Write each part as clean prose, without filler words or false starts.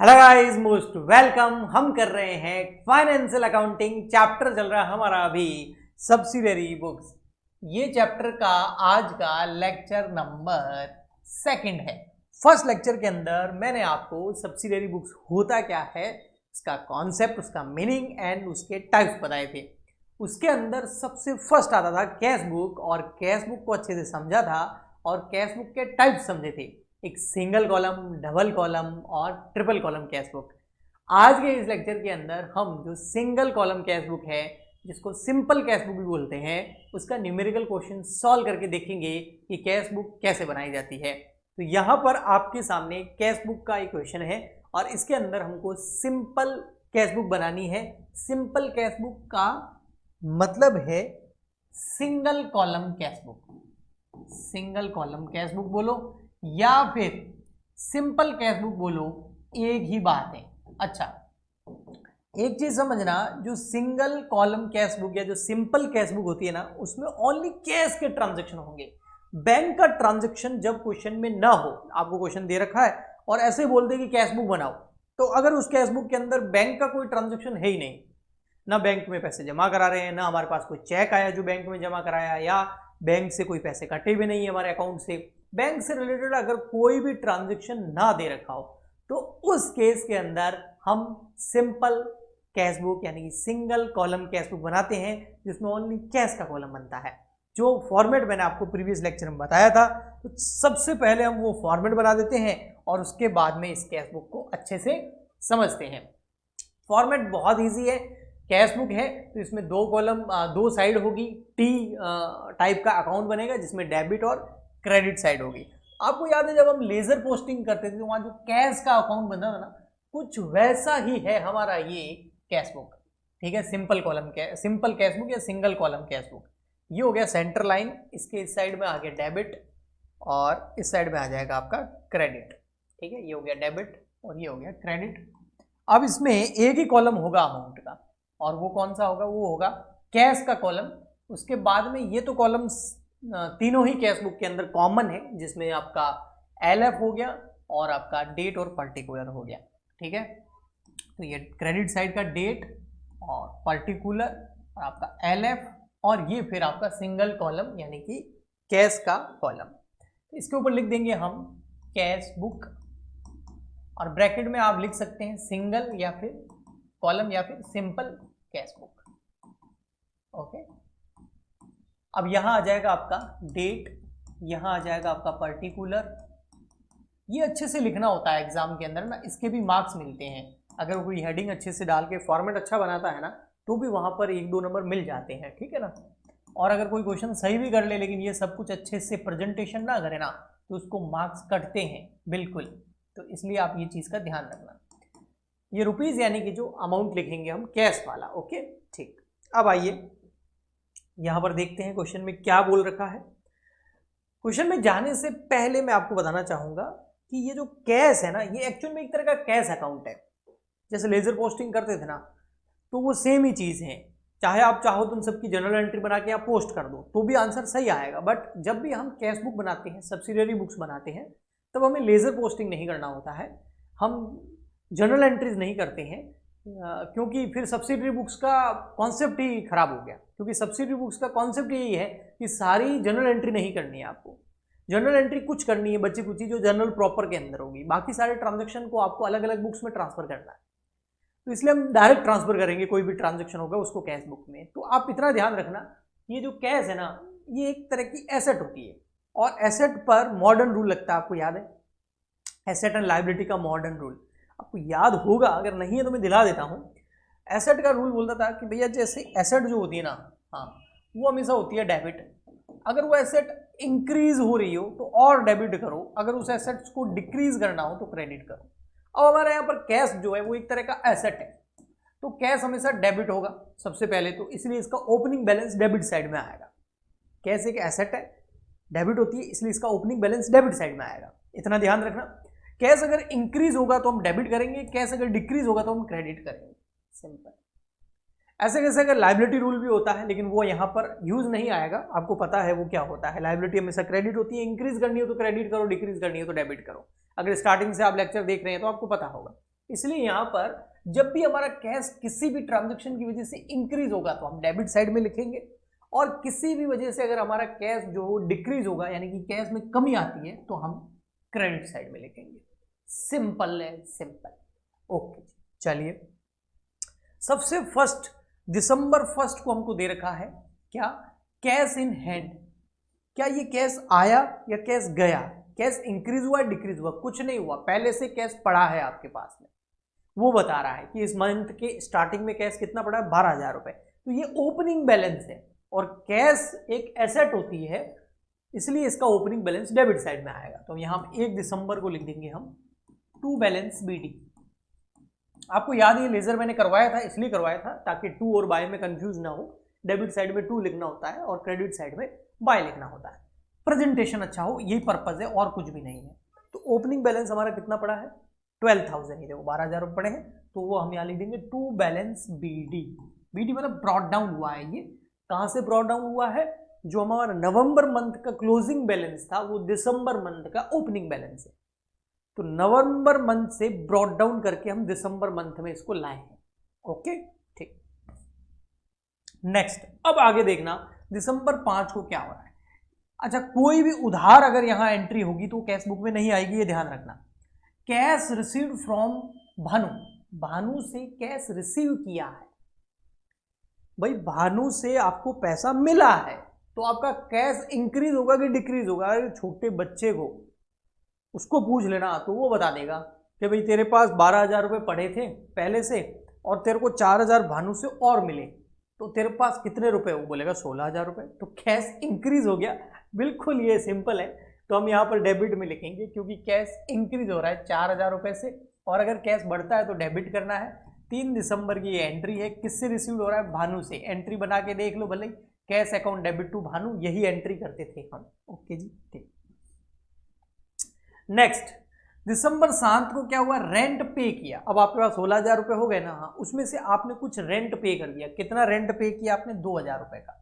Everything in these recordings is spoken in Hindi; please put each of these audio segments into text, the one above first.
Hello guys, most welcome. हम कर रहे हैं फाइनेंशियल अकाउंटिंग चैप्टर, चल रहा है हमारा अभी सब्सिडियरी बुक्स। ये चैप्टर का आज का लेक्चर नंबर सेकंड है। फर्स्ट लेक्चर के अंदर मैंने आपको सब्सिडियरी बुक्स होता क्या है, उसका कॉन्सेप्ट, उसका मीनिंग एंड उसके टाइप्स बताए थे। उसके अंदर सबसे फर्स्ट आता था कैश बुक, और कैश बुक को अच्छे से समझा था और कैश बुक के टाइप्स समझे थे। एक सिंगल कॉलम, डबल कॉलम और ट्रिपल कॉलम कैश बुक। आज के इस लेक्चर के अंदर हम जो सिंगल कॉलम कैश बुक है, जिसको सिंपल कैश बुक भी बोलते हैं, उसका न्यूमेरिकल क्वेश्चन सॉल्व करके देखेंगे कि कैश बुक कैसे बनाई जाती है। तो यहाँ पर आपके सामने कैश बुक का एक क्वेश्चन है और इसके अंदर हमको सिंपल कैश बुक बनानी है। सिंपल कैश बुक का मतलब है single column cash book. Single column cash book बोलो या फिर सिंपल कैश बुक बोलो, एक ही बात है। अच्छा, एक चीज समझना, जो सिंगल कॉलम कैश बुक या जो सिंपल कैश बुक होती है ना, उसमें ओनली कैश के ट्रांजैक्शन होंगे। बैंक का ट्रांजैक्शन जब क्वेश्चन में ना हो, आपको क्वेश्चन दे रखा है और ऐसे बोल दे कि कैश बुक बनाओ, तो अगर उस कैश बुक के अंदर बैंक का कोई ट्रांजैक्शन है ही नहीं, ना बैंक में पैसे जमा करा रहे हैं, ना हमारे पास कोई चेक आया जो बैंक में जमा कराया, या बैंक से कोई पैसे कटे भी नहीं है हमारे अकाउंट से, बैंक से रिलेटेड अगर कोई भी ट्रांजैक्शन ना दे रखा हो, तो उस केस के अंदर हम सिंपल कैश बुक यानी सिंगल कॉलम कैश बुक बनाते हैं, जिसमें ओनली कैश का कॉलम बनता है। जो फॉर्मेट मैंने आपको प्रीवियस लेक्चर में बताया था, तो सबसे पहले हम वो फॉर्मेट बना देते हैं और उसके बाद में इस कैश बुक को अच्छे से समझते हैं। फॉर्मेट बहुत ईजी है। कैश बुक है तो इसमें दो कॉलम, दो साइड होगी, टी टाइप का अकाउंट बनेगा जिसमें डेबिट और क्रेडिट साइड होगी। आपको याद है जब हम लेजर पोस्टिंग करते थे तो वहां जो कैश का अकाउंट बनता था ना, कुछ वैसा ही है हमारा ये कैश बुक। ठीक है, सिंपल कैश बुक या सिंगल कॉलम कैश बुक। ये हो गया सेंटर लाइन, इसके इस साइड में आ गया डेबिट और इस साइड में आ जाएगा आपका क्रेडिट। ठीक है, ये हो गया डेबिट और ये हो गया क्रेडिट। अब इसमें एक ही कॉलम होगा अमाउंट का, और वो कौन सा होगा? वो होगा कैश का कॉलम। उसके बाद में ये तो कॉलम्स तीनों ही कैश बुक के अंदर कॉमन है, जिसमें आपका एलएफ हो गया और आपका डेट और पर्टिकुलर हो गया। ठीक है, तो ये क्रेडिट साइड का डेट और पर्टिकुलर और आपका एलएफ, और ये फिर आपका सिंगल कॉलम यानी कि कैश का कॉलम। इसके ऊपर लिख देंगे हम कैश बुक, और ब्रैकेट में आप लिख सकते हैं सिंगल या फिर कॉलम या फिर सिंपल कैश बुक। ओके, अब यहां आ जाएगा आपका डेट, यहां आ जाएगा आपका पर्टिकुलर। ये अच्छे से लिखना होता है एग्जाम के अंदर ना, इसके भी मार्क्स मिलते हैं। अगर कोई हेडिंग अच्छे से डाल के फॉर्मेट अच्छा बनाता है ना, तो भी वहां पर 1-2 नंबर मिल जाते हैं। ठीक है ना, और अगर कोई क्वेश्चन सही भी कर ले लेकिन ये सब कुछ अच्छे से प्रेजेंटेशन ना करे ना, तो उसको मार्क्स कटते हैं बिल्कुल। तो इसलिए आप ये चीज का ध्यान रखना। ये रुपीज यानी कि जो अमाउंट लिखेंगे हम कैश वाला। ओके, ठीक। अब आइए यहां पर देखते हैं क्वेश्चन में क्या बोल रखा है। क्वेश्चन में जाने से पहले मैं आपको बताना चाहूंगा कि ये जो कैश है ना, ये एक्चुअल में एक तरह का कैश अकाउंट है। जैसे लेजर पोस्टिंग करते थे ना, तो वो सेम ही चीज है। चाहे आप चाहो तो उन सबकी जनरल एंट्री बना के आप पोस्ट कर दो तो भी आंसर सही आएगा। बट जब भी हम कैश बुक बनाते हैं, सब्सिडियरी बुक्स बनाते हैं, तब हमें लेजर पोस्टिंग नहीं करना होता है, हम जनरल एंट्रीज नहीं करते हैं, क्योंकि फिर सब्सिडियरी बुक्स का कॉन्सेप्ट ही खराब हो गया। क्योंकि सब्सिडियरी बुक्स का कॉन्सेप्ट यही है कि सारी जनरल एंट्री नहीं करनी है आपको। जनरल एंट्री कुछ करनी है बच्ची कुची, जो जनरल प्रॉपर के अंदर होगी, बाकी सारे ट्रांजेक्शन को आपको अलग अलग बुक्स में ट्रांसफर करना है। तो इसलिए हम डायरेक्ट ट्रांसफर करेंगे, कोई भी ट्रांजेक्शन होगा उसको कैश बुक में। तो आप इतना ध्यान रखना, ये जो कैश है ना, ये एक तरह की एसेट होती है, और एसेट पर मॉडर्न रूल लगता है। आपको याद है एसेट एंड लायबिलिटी का मॉडर्न रूल? आपको याद होगा, अगर नहीं है तो मैं दिला देता हूं। एसेट का रूल बोलता था कि भैया जैसे एसेट जो होती है ना, हाँ, वो हमेशा होती है डेबिट। अगर वो एसेट इंक्रीज हो रही हो तो और डेबिट करो, अगर उस एसेट को डिक्रीज करना हो तो क्रेडिट करो। अब हमारे यहाँ पर कैश जो है वो एक तरह का एसेट है, तो कैश हमेशा डेबिट होगा सबसे पहले, तो इसलिए इसका ओपनिंग बैलेंस डेबिट साइड में आएगा। कैश एक एसेट है, डेबिट होती है, इसलिए इसका ओपनिंग बैलेंस डेबिट साइड में आएगा। इतना ध्यान रखना। कैश अगर इंक्रीज होगा तो हम डेबिट करेंगे, कैश अगर डिक्रीज होगा तो हम क्रेडिट करेंगे। सिंपल। ऐसे कैसे अगर लाइबिलिटी रूल भी होता है, लेकिन वो यहाँ पर यूज नहीं आएगा, आपको पता है वो क्या होता है। लाइबिलिटी हमेशा क्रेडिट होती है, इंक्रीज करनी हो तो क्रेडिट करो, डिक्रीज करनी हो तो डेबिट करो। अगर स्टार्टिंग से आप लेक्चर देख रहे हैं तो आपको पता होगा। इसलिए यहाँ पर जब भी हमारा कैश किसी भी ट्रांजैक्शन की वजह से इंक्रीज होगा तो हम डेबिट साइड में लिखेंगे, और किसी भी वजह से अगर हमारा कैश जो डिक्रीज होगा यानी कि कैश में कमी आती है तो हम क्रेडिट साइड में लिखेंगे। सिंपल है, सिंपल। ओके, चलिए सबसे फर्स्ट दिसंबर 1 को हमको दे रखा है क्या, कैश इन हैंड। क्या ये कैश आया या कैश गया, कैश इंक्रीज हुआ डिक्रीज हुआ, कुछ नहीं हुआ, पहले से कैश पड़ा है आपके पास में। वो बता रहा है कि इस मंथ के स्टार्टिंग में कैश कितना पड़ा है, 12,000 रुपए। तो ये ओपनिंग बैलेंस है, और कैश एक एसेट होती है, इसलिए इसका ओपनिंग बैलेंस डेबिट साइड में आएगा। तो यहाँ 1 दिसंबर को लिख देंगे हम टू बैलेंस बीडी। आपको याद है लेजर मैंने करवाया था, इसलिए करवाया था ताकि टू और बाय में कंफ्यूज ना हो। डेबिट साइड में टू लिखना होता है और क्रेडिट साइड में बाय लिखना होता है, प्रेजेंटेशन अच्छा हो, यही पर्पज है और कुछ भी नहीं है। तो ओपनिंग बैलेंस हमारा कितना पड़ा है, 12,000 ही, देखो 12,000 रुपये पड़े हैं, तो वो हम यहाँ लिख देंगे टू बैलेंस बीडी। बीडी मतलब ब्रॉट डाउन हुआ है। ये कहाँ से ब्रॉट डाउन हुआ है, जो हमारा नवंबर मंथ का क्लोजिंग बैलेंस था वो दिसंबर मंथ का ओपनिंग बैलेंस है। तो नवंबर मंथ से ब्रॉट डाउन करके हम दिसंबर मंथ में इसको लाए हैं। ओके, ठीक। नेक्स्ट, अब आगे देखना दिसंबर 5 को क्या हो रहा है। अच्छा, कोई भी उधार अगर यहां एंट्री होगी तो कैश बुक में नहीं आएगी, ये ध्यान रखना। Cash received from Bhanu, Bhanu से कैश रिसीव किया है। भाई भानु से आपको पैसा मिला है तो आपका कैश इंक्रीज होगा कि डिक्रीज होगा। छोटे बच्चे को उसको पूछ लेना तो वो बता देगा कि भाई तेरे पास 12,000 रुपये पड़े थे पहले से और तेरे को 4,000 भानु से और मिले, तो तेरे पास कितने रुपए, वो बोलेगा 16,000 रुपये, तो कैश इंक्रीज हो गया। बिल्कुल ये सिंपल है। तो हम यहाँ पर डेबिट में लिखेंगे क्योंकि कैश इंक्रीज हो रहा है 4,000 रुपये से, और अगर कैश बढ़ता है तो डेबिट करना है। 3 दिसंबर की ये एंट्री है, किससे रिसीव हो रहा है, भानु से। एंट्री बना के देख लो भले, cash account debit to Bhanu, यही एंट्री करते थे हम। ओके जी, ठीक। नेक्स्ट, दिसंबर 7 को क्या हुआ, रेंट पे किया। अब आपके पास 16,000 रुपये हो गए ना, हाँ, उसमें से आपने कुछ रेंट पे कर दिया। कितना रेंट पे किया आपने, 2,000 रुपये का।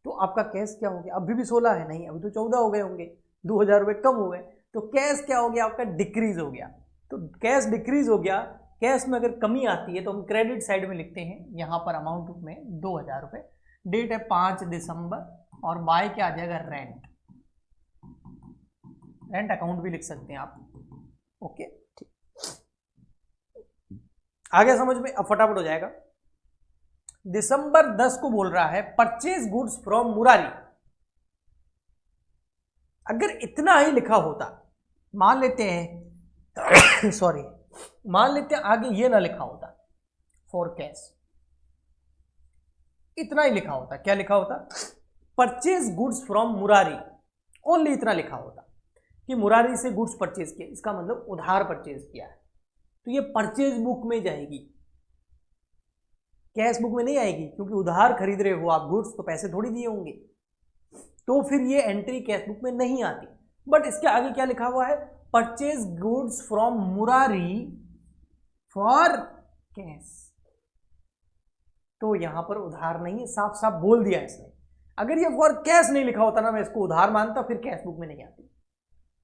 तो आपका कैश क्या हो गया, अभी भी 16 है, नहीं अभी तो 14 हो गए होंगे, 2,000 रुपये कम हो गए। तो कैश क्या हो गया आपका, डिक्रीज हो गया। तो कैश डिक्रीज हो गया, कैश में अगर कमी आती है तो हम क्रेडिट साइड में लिखते हैं, यहाँ पर अमाउंट में 2,000 रुपये। डेट है 5 दिसंबर और बाय क्या आ जाएगा, रेंट। रेंट अकाउंट भी लिख सकते हैं आप। ओके, ठीक, आगे समझ में, अब फटाफट हो जाएगा। दिसंबर 10 को बोल रहा है परचेज गुड्स फ्रॉम मुरारी। अगर इतना ही लिखा होता, मान लेते हैं सॉरी, मान लेते हैं आगे ये ना लिखा होता, फॉर कैश, इतना ही लिखा होता। क्या लिखा होता, purchase goods from Murari, only इतना लिखा होता कि मुरारी से गुड्स परचेज किया, इसका मतलब उधार परचेज किया है, तो ये परचेज बुक में जाएगी, कैश बुक में नहीं आएगी, क्योंकि उधार खरीद रहे हो आप गुड्स, तो पैसे थोड़ी दिए होंगे, तो फिर ये एंट्री कैश बुक में नहीं आती। बट इसके आगे क्या लिखा हुआ है, purchase goods from Murari for cash, तो यहां पर उधार नहीं है, साफ साफ बोल दिया इसने। अगर ये फॉर कैश नहीं लिखा होता ना, मैं इसको उधार मानता, फिर कैश बुक में नहीं आती।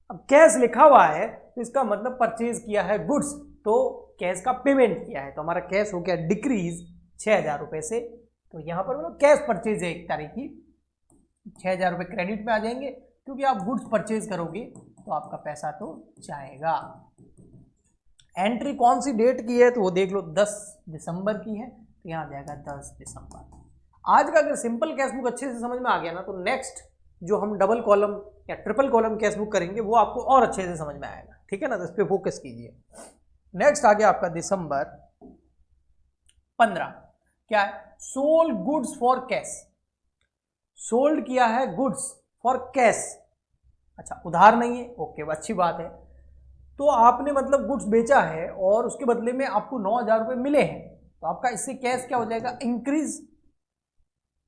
अब कैश लिखा हुआ है तो इसका मतलब परचेज किया है गुड्स, तो कैश का पेमेंट किया है, तो हमारा कैश हो गया डिक्रीज 6,000 रुपये से। तो यहाँ पर मतलब कैश परचेज है 1 तारीख की, 6,000 रुपये क्रेडिट में आ जाएंगे, क्योंकि आप गुड्स परचेज करोगे तो आपका पैसा तो जाएगा। एंट्री कौन सी डेट की है तो वो देख लो, 10 दिसंबर की है, तो यहाँ आ जाएगा 10 दिसंबर। आज का अगर सिंपल कैश बुक अच्छे से समझ में आ गया ना, तो नेक्स्ट जो हम डबल कॉलम या ट्रिपल कॉलम कैश बुक करेंगे वो आपको और अच्छे से समझ में आएगा, ठीक है ना। तो इस पर फोकस कीजिए। नेक्स्ट आ गया आपका दिसंबर 15, क्या है, sold goods for cash. Sold किया है गुड्स फॉर कैश, अच्छा उधार नहीं है, ओके अच्छी बात है। तो आपने मतलब गुड्स बेचा है और उसके बदले में आपको 9,000 रुपये मिले हैं, तो आपका इससे कैश क्या हो जाएगा, इंक्रीज,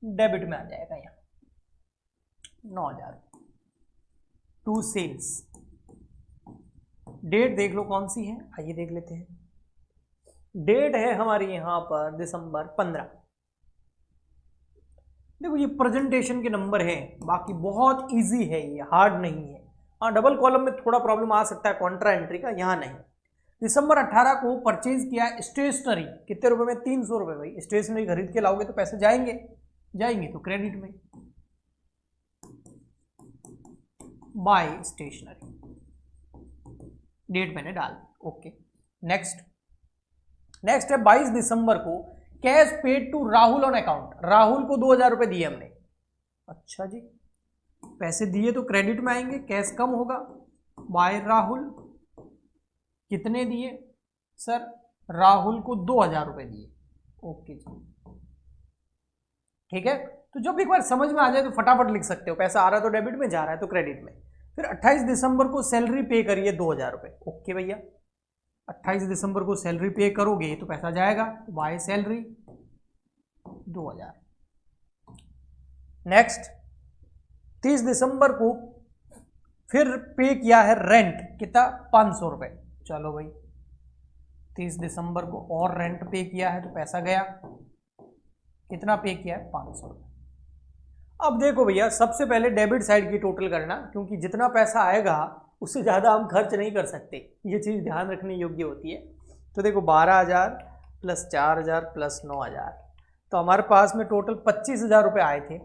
डेबिट में आ जाएगा यहाँ 9,000 टू सेल्स। डेट देख लो कौन सी है, आइए देख लेते हैं। डेट है हमारी यहां पर दिसंबर 15। देखो ये प्रेजेंटेशन के नंबर हैं, बाकी बहुत इजी है, ये हार्ड नहीं है। हाँ डबल कॉलम में थोड़ा प्रॉब्लम आ सकता है कॉन्ट्रा एंट्री का, यहां नहीं। दिसंबर 18 को परचेज किया स्टेशनरी, कितने रुपए में? 300 रुपए। भाई स्टेशनरी खरीद के लाओगे तो पैसे जाएंगे, जाएंगे तो क्रेडिट में, बाय स्टेशनरी, डेट मैंने डाल दी। ओके नेक्स्ट है 22 दिसंबर को cash paid to Rahul on account, Rahul को 2000 रुपए दिए हमने। अच्छा जी, पैसे दिए तो क्रेडिट में आएंगे, कैश कम होगा, बाय राहुल। कितने दिए सर? राहुल को 2000 रुपए दिए। ओके जी, ठीक है। तो जब एक बार समझ में आ जाए तो फटाफट लिख सकते हो, पैसा आ रहा है तो डेबिट में, जा रहा है तो क्रेडिट में। फिर 28 दिसंबर को सैलरी पे करिए 2000 रुपए। ओके भैया, 28 दिसंबर को सैलरी पे करोगे तो पैसा जाएगा, बाय सैलरी 2000। नेक्स्ट 30 दिसंबर को फिर पे किया है रेंट, कितना? 500 रुपए। चलो भाई 30 दिसंबर को और रेंट पे किया है तो पैसा गया, कितना पे किया है? 500 रुपए। अब देखो भैया, सबसे पहले डेबिट साइड की टोटल करना, क्योंकि जितना पैसा आएगा उससे ज़्यादा हम खर्च नहीं कर सकते, ये चीज़ ध्यान रखने योग्य होती है। तो देखो 12000 प्लस 4000 प्लस 9000, तो हमारे पास में टोटल 25000 रुपये आए थे।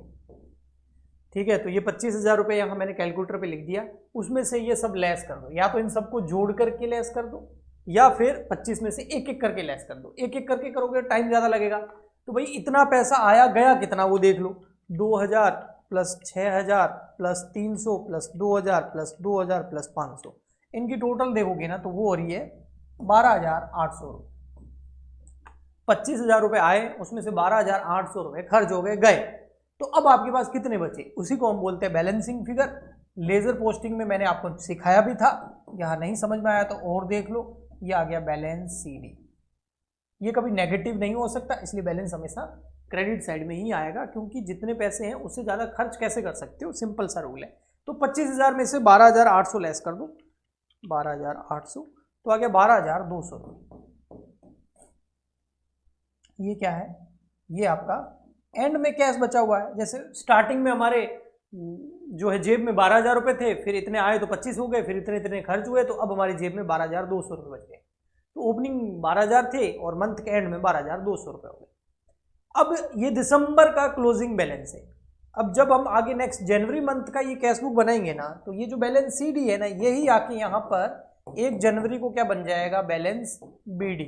ठीक है, तो ये 25000 रुपये यहाँ मैंने कैलकुलेटर पे लिख दिया, उसमें से ये सब लेस कर दो, या तो इन सबको जोड़ करके लेस कर दो, या फिर 25 में से एक एक करके लेस कर दो। एक एक करके करोगे टाइम ज़्यादा लगेगा। तो भाई इतना पैसा आया, गया कितना वो देख लो, 2000 plus 6000 plus 300 plus 2000 plus 2000 plus 500, इनकी टोटल देखोगे ना तो वो हो रही है 12800 रुपये। 25000 रुपये आए, उसमें से 12800 रुपये खर्च हो गए, गए। तो अब आपके पास कितने बचे? उसी को हम बोलते हैं बैलेंसिंग फिगर। लेजर पोस्टिंग में मैंने आपको सिखाया भी था, यहाँ नहीं समझ में आया तो और देख लो, ये आ गया बैलेंस CD। ये कभी नेगेटिव नहीं हो सकता, इसलिए बैलेंस हमेशा क्रेडिट साइड में ही आएगा, क्योंकि जितने पैसे हैं उससे ज़्यादा खर्च कैसे कर सकते हो, सिंपल सा रूल है। तो 25000 में से 12800 लेस कर दो, 12800 तो आ गया 12200 रुपये। ये क्या है? ये आपका एंड में कैश बचा हुआ है। जैसे स्टार्टिंग में हमारे जो है जेब में 12000 रुपये थे, फिर इतने आए तो 25 हो गए, फिर इतने इतने खर्च हुए, तो अब हमारी जेब में 12200 रुपये बच गए। तो ओपनिंग 12000 थे और मंथ के एंड में 12200 रुपये हो गए। अब ये दिसंबर का क्लोजिंग बैलेंस है। अब जब हम आगे नेक्स्ट जनवरी मंथ का ये कैश बुक बनाएंगे ना, तो ये जो बैलेंस CD है ना, यही आके यहाँ पर 1 जनवरी को क्या बन जाएगा? Balance BD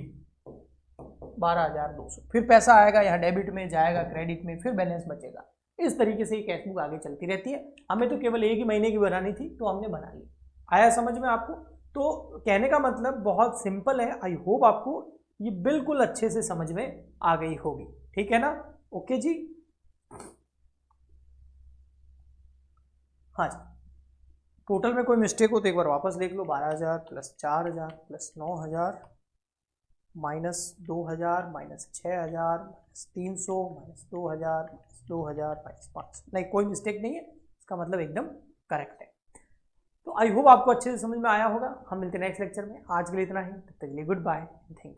12200। फिर पैसा आएगा यहाँ डेबिट में, जाएगा क्रेडिट में, फिर बैलेंस बचेगा। इस तरीके से ये कैश बुक आगे चलती रहती है। हमें तो केवल एक ही महीने की बनानी थी, तो हमने बना ली। आया समझ में आपको? तो कहने का मतलब बहुत सिंपल है। आई होप आपको ये बिल्कुल अच्छे से समझ में आ गई होगी। ठीक है ना? ओके जी, हाँ जी। टोटल में कोई मिस्टेक हो तो एक बार वापस देख लो। 12000 plus 4000 plus 9000 minus 2000 minus 6000 minus 300 minus 2000 minus 2000 minus 500। नहीं, कोई मिस्टेक नहीं है, इसका मतलब एकदम करेक्ट है। तो आई होप आपको अच्छे से समझ में आया होगा। हम मिलते हैं नेक्स्ट लेक्चर में। आज के लिए इतना ही, तब तक के लिए गुड बाय, थैंक यू।